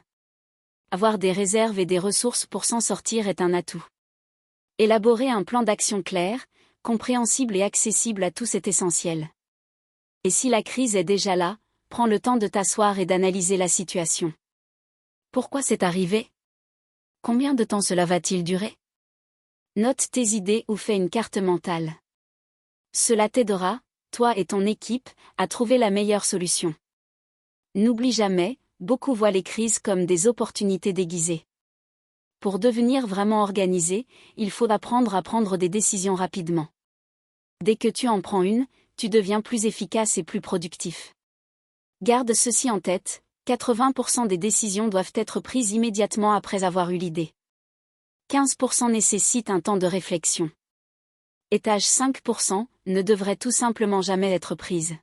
Avoir des réserves et des ressources pour s'en sortir est un atout. Élaborer un plan d'action clair, compréhensible et accessible à tous est essentiel. Et si la crise est déjà là, prends le temps de t'asseoir et d'analyser la situation. Pourquoi c'est arrivé? Combien de temps cela va-t-il durer? Note tes idées ou fais une carte mentale. Cela t'aidera, toi et ton équipe, à trouver la meilleure solution. N'oublie jamais, beaucoup voient les crises comme des opportunités déguisées. Pour devenir vraiment organisé, il faut apprendre à prendre des décisions rapidement. Dès que tu en prends une, tu deviens plus efficace et plus productif. Garde ceci en tête, 80% des décisions doivent être prises immédiatement après avoir eu l'idée. 15% nécessitent un temps de réflexion. Étage 5% ne devraient tout simplement jamais être prises.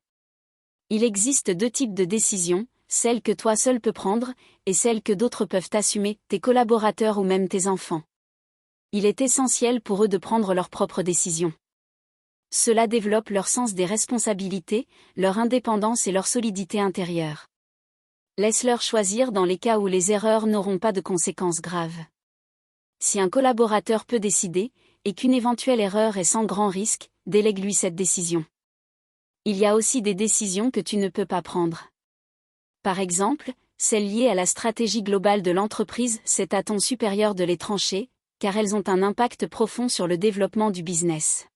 Il existe deux types de décisions, celles que toi seul peux prendre, et celles que d'autres peuvent assumer, tes collaborateurs ou même tes enfants. Il est essentiel pour eux de prendre leurs propres décisions. Cela développe leur sens des responsabilités, leur indépendance et leur solidité intérieure. Laisse-leur choisir dans les cas où les erreurs n'auront pas de conséquences graves. Si un collaborateur peut décider, et qu'une éventuelle erreur est sans grand risque, délègue-lui cette décision. Il y a aussi des décisions que tu ne peux pas prendre. Par exemple, celles liées à la stratégie globale de l'entreprise, c'est à ton supérieur de les trancher, car elles ont un impact profond sur le développement du business.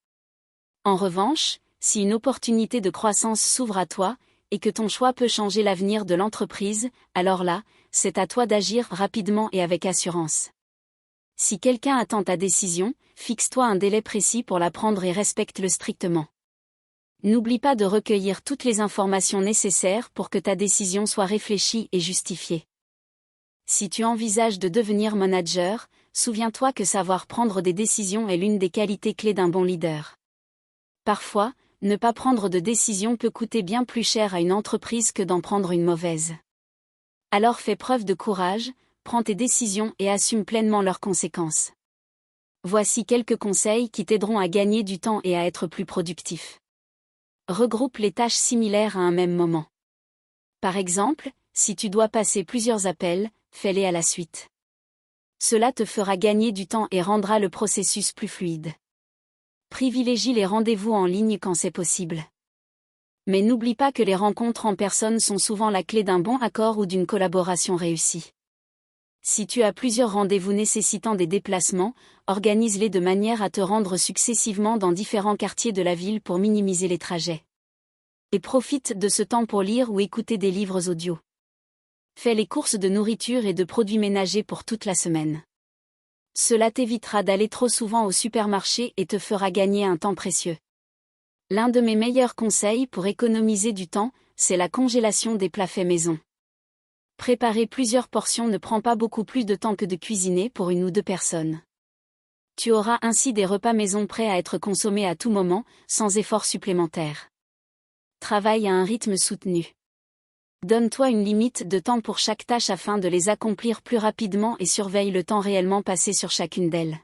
En revanche, si une opportunité de croissance s'ouvre à toi, et que ton choix peut changer l'avenir de l'entreprise, alors là, c'est à toi d'agir rapidement et avec assurance. Si quelqu'un attend ta décision, fixe-toi un délai précis pour la prendre et respecte-le strictement. N'oublie pas de recueillir toutes les informations nécessaires pour que ta décision soit réfléchie et justifiée. Si tu envisages de devenir manager, souviens-toi que savoir prendre des décisions est l'une des qualités clés d'un bon leader. Parfois, ne pas prendre de décision peut coûter bien plus cher à une entreprise que d'en prendre une mauvaise. Alors fais preuve de courage, prends tes décisions et assume pleinement leurs conséquences. Voici quelques conseils qui t'aideront à gagner du temps et à être plus productif. Regroupe les tâches similaires à un même moment. Par exemple, si tu dois passer plusieurs appels, fais-les à la suite. Cela te fera gagner du temps et rendra le processus plus fluide. Privilégie les rendez-vous en ligne quand c'est possible. Mais n'oublie pas que les rencontres en personne sont souvent la clé d'un bon accord ou d'une collaboration réussie. Si tu as plusieurs rendez-vous nécessitant des déplacements, organise-les de manière à te rendre successivement dans différents quartiers de la ville pour minimiser les trajets. Et profite de ce temps pour lire ou écouter des livres audio. Fais les courses de nourriture et de produits ménagers pour toute la semaine. Cela t'évitera d'aller trop souvent au supermarché et te fera gagner un temps précieux. L'un de mes meilleurs conseils pour économiser du temps, c'est la congélation des plats faits maison. Préparer plusieurs portions ne prend pas beaucoup plus de temps que de cuisiner pour 1 ou 2 personnes. Tu auras ainsi des repas maison prêts à être consommés à tout moment, sans effort supplémentaire. Travaille à un rythme soutenu. Donne-toi une limite de temps pour chaque tâche afin de les accomplir plus rapidement et surveille le temps réellement passé sur chacune d'elles.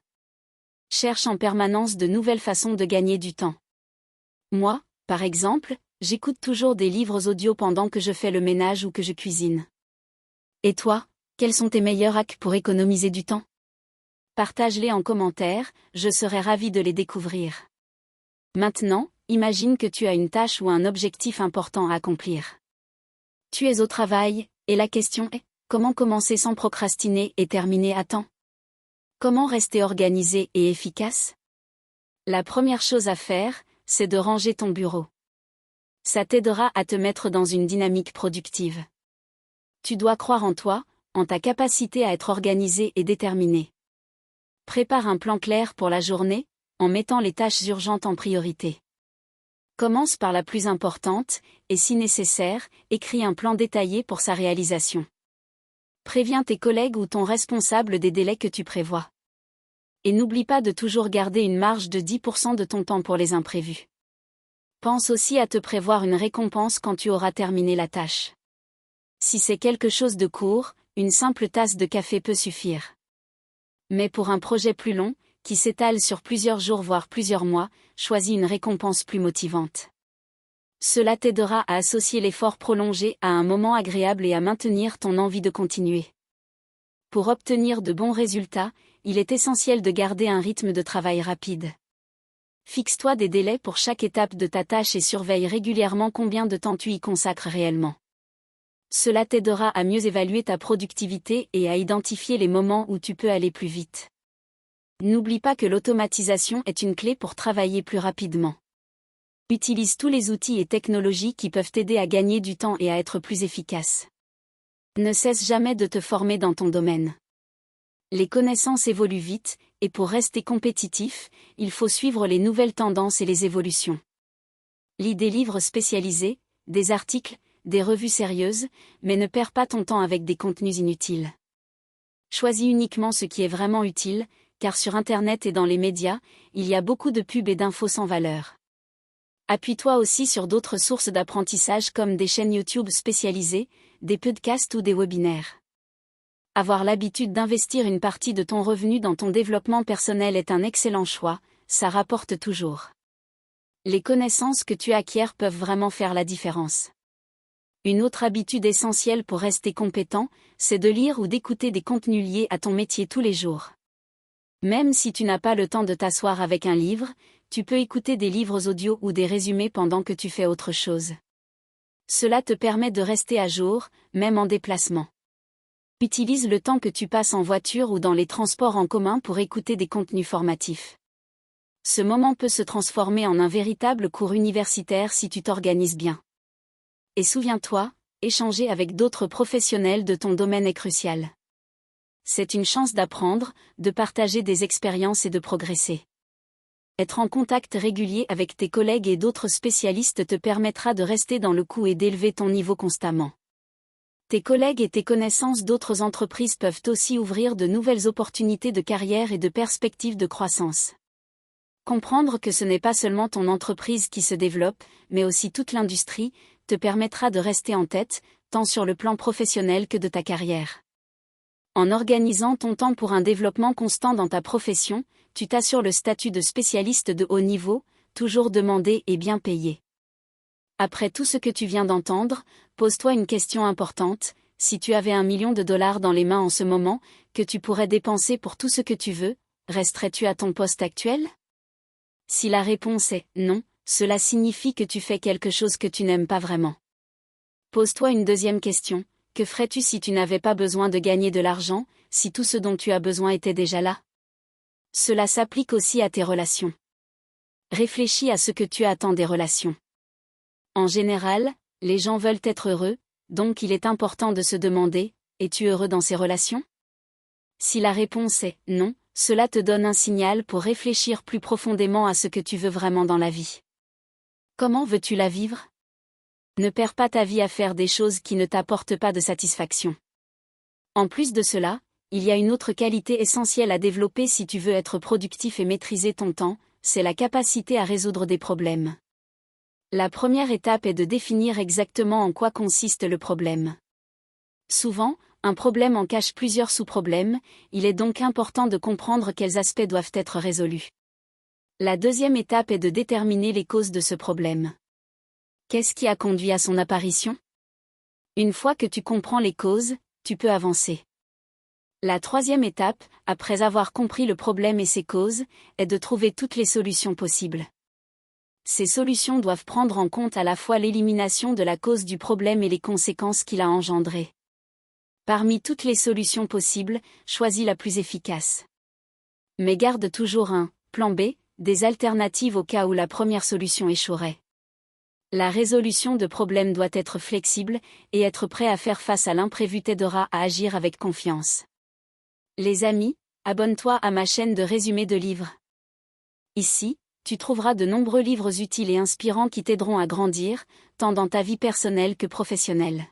Cherche en permanence de nouvelles façons de gagner du temps. Moi, par exemple, j'écoute toujours des livres audio pendant que je fais le ménage ou que je cuisine. Et toi, quels sont tes meilleurs hacks pour économiser du temps? Partage-les en commentaire, je serai ravie de les découvrir. Maintenant, imagine que tu as une tâche ou un objectif important à accomplir. Tu es au travail, et la question est, comment commencer sans procrastiner et terminer à temps? Comment rester organisé et efficace? La première chose à faire, c'est de ranger ton bureau. Ça t'aidera à te mettre dans une dynamique productive. Tu dois croire en toi, en ta capacité à être organisé et déterminé. Prépare un plan clair pour la journée, en mettant les tâches urgentes en priorité. Commence par la plus importante, et si nécessaire, écris un plan détaillé pour sa réalisation. Préviens tes collègues ou ton responsable des délais que tu prévois. Et n'oublie pas de toujours garder une marge de 10% de ton temps pour les imprévus. Pense aussi à te prévoir une récompense quand tu auras terminé la tâche. Si c'est quelque chose de court, une simple tasse de café peut suffire. Mais pour un projet plus long, qui s'étale sur plusieurs jours voire plusieurs mois, choisis une récompense plus motivante. Cela t'aidera à associer l'effort prolongé à un moment agréable et à maintenir ton envie de continuer. Pour obtenir de bons résultats, il est essentiel de garder un rythme de travail rapide. Fixe-toi des délais pour chaque étape de ta tâche et surveille régulièrement combien de temps tu y consacres réellement. Cela t'aidera à mieux évaluer ta productivité et à identifier les moments où tu peux aller plus vite. N'oublie pas que l'automatisation est une clé pour travailler plus rapidement. Utilise tous les outils et technologies qui peuvent t'aider à gagner du temps et à être plus efficace. Ne cesse jamais de te former dans ton domaine. Les connaissances évoluent vite, et pour rester compétitif, il faut suivre les nouvelles tendances et les évolutions. Lis des livres spécialisés, des articles, des revues sérieuses, mais ne perds pas ton temps avec des contenus inutiles. Choisis uniquement ce qui est vraiment utile, car sur Internet et dans les médias, il y a beaucoup de pubs et d'infos sans valeur. Appuie-toi aussi sur d'autres sources d'apprentissage comme des chaînes YouTube spécialisées, des podcasts ou des webinaires. Avoir l'habitude d'investir une partie de ton revenu dans ton développement personnel est un excellent choix, ça rapporte toujours. Les connaissances que tu acquiers peuvent vraiment faire la différence. Une autre habitude essentielle pour rester compétent, c'est de lire ou d'écouter des contenus liés à ton métier tous les jours. Même si tu n'as pas le temps de t'asseoir avec un livre, tu peux écouter des livres audio ou des résumés pendant que tu fais autre chose. Cela te permet de rester à jour, même en déplacement. Utilise le temps que tu passes en voiture ou dans les transports en commun pour écouter des contenus formatifs. Ce moment peut se transformer en un véritable cours universitaire si tu t'organises bien. Et souviens-toi, échanger avec d'autres professionnels de ton domaine est crucial. C'est une chance d'apprendre, de partager des expériences et de progresser. Être en contact régulier avec tes collègues et d'autres spécialistes te permettra de rester dans le coup et d'élever ton niveau constamment. Tes collègues et tes connaissances d'autres entreprises peuvent aussi ouvrir de nouvelles opportunités de carrière et de perspectives de croissance. Comprendre que ce n'est pas seulement ton entreprise qui se développe, mais aussi toute l'industrie, te permettra de rester en tête, tant sur le plan professionnel que de ta carrière. En organisant ton temps pour un développement constant dans ta profession, tu t'assures le statut de spécialiste de haut niveau, toujours demandé et bien payé. Après tout ce que tu viens d'entendre, pose-toi une question importante: si tu avais $1 million dans les mains en ce moment, que tu pourrais dépenser pour tout ce que tu veux, resterais-tu à ton poste actuel? Si la réponse est non, cela signifie que tu fais quelque chose que tu n'aimes pas vraiment. Pose-toi une deuxième question: Que ferais-tu si tu n'avais pas besoin de gagner de l'argent, si tout ce dont tu as besoin était déjà là? Cela s'applique aussi à tes relations. Réfléchis à ce que tu attends des relations. En général, les gens veulent être heureux, donc il est important de se demander, es-tu heureux dans ces relations? Si la réponse est non, cela te donne un signal pour réfléchir plus profondément à ce que tu veux vraiment dans la vie. Comment veux-tu la vivre? Ne perds pas ta vie à faire des choses qui ne t'apportent pas de satisfaction. En plus de cela, il y a une autre qualité essentielle à développer si tu veux être productif et maîtriser ton temps, c'est la capacité à résoudre des problèmes. La première étape est de définir exactement en quoi consiste le problème. Souvent, un problème en cache plusieurs sous-problèmes, il est donc important de comprendre quels aspects doivent être résolus. La deuxième étape est de déterminer les causes de ce problème. Qu'est-ce qui a conduit à son apparition? Une fois que tu comprends les causes, tu peux avancer. La troisième étape, après avoir compris le problème et ses causes, est de trouver toutes les solutions possibles. Ces solutions doivent prendre en compte à la fois l'élimination de la cause du problème et les conséquences qu'il a engendrées. Parmi toutes les solutions possibles, choisis la plus efficace. Mais garde toujours un plan B, des alternatives au cas où la première solution échouerait. La résolution de problèmes doit être flexible, et être prêt à faire face à l'imprévu t'aidera à agir avec confiance. Les amis, abonne-toi à ma chaîne de résumé de livres. Ici, tu trouveras de nombreux livres utiles et inspirants qui t'aideront à grandir, tant dans ta vie personnelle que professionnelle.